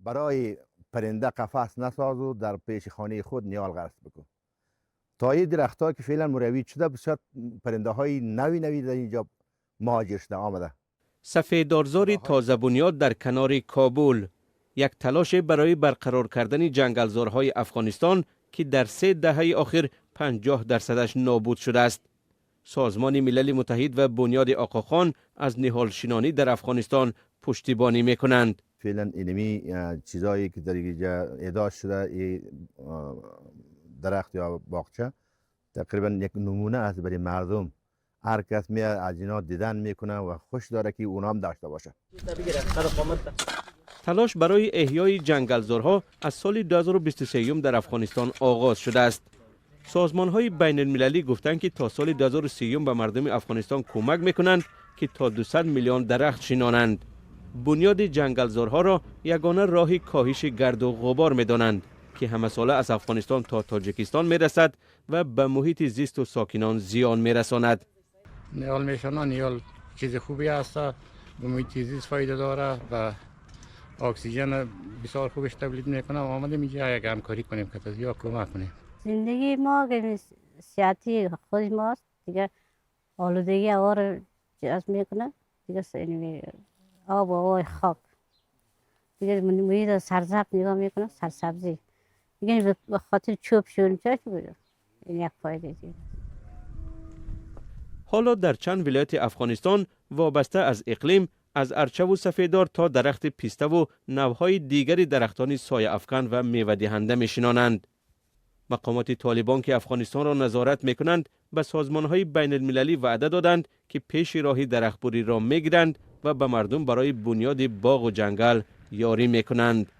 برای پرنده قفس نساز و در پیش خانه خود نیال غرس بکن. تا این درخت ها که فعلا مروید شده بسیار پرنده های نوی در اینجا مهاجر شده آمده. سفیدارزار تازه بنیاد در کنار کابل، یک تلاش برای برقرار کردن جنگلزارهای افغانستان که در 3 دهه اخیر 50% نابود شده است. سازمان ملل متحد و بنیاد آقاخان از نهال شینانی در افغانستان پشتیبانی میکنند. فعلا اینمی چیزایی که در اینجا اعداد شده، این درخت یا باغچه تقریبا یک نمونه است برای مردم. هر کس میاد از اینا دیدن میکنه و خوش داره که اونا هم داشته باشه. تلاش برای احیای جنگلزارها از سال 2023 در افغانستان آغاز شده است. سازمان‌های بین المللی گفتند که تا سال 2030 به مردم افغانستان کمک میکنند که تا 200 میلیون درخت شینانند. بنیاد جنگلزارها را یگانه راه کاهش گرد و غبار میدانند که همه ساله از افغانستان تا تاجیکستان میرسد و به محیط زیست و ساکنان زیان میرساند. نیال میشنن، نیال چیز خوبی است، به محیط زیست فایده داره و اکسیژن بسیار خوبش تولید میکنه. آمدیم اینجا یک همکاری کنیم که تازه کمک کنیم. زندگی ما که سیاتی خود ماست دیگه، آلودگی هوا رو جذب میکنه دیگه، آب و هوای خاک دیگه، محیط سرسبز نگاه میکنه، سرسبزی دیگه به خاطر چوب شون چه بوده، این یک فایده دیگه. حالا در چند ولایت افغانستان وابسته از اقلیم، از ارچه و سفیدار تا درخت پیسته و نوهای دیگری درختان سایه افکن و میوه دهنده میشنانند. مقامات طالبان که افغانستان را نظارت میکنند به سازمانهای بین المللی وعده دادند که پیش راه درختبری را میگیرند و به مردم برای بنیاد باغ و جنگل یاری میکنند.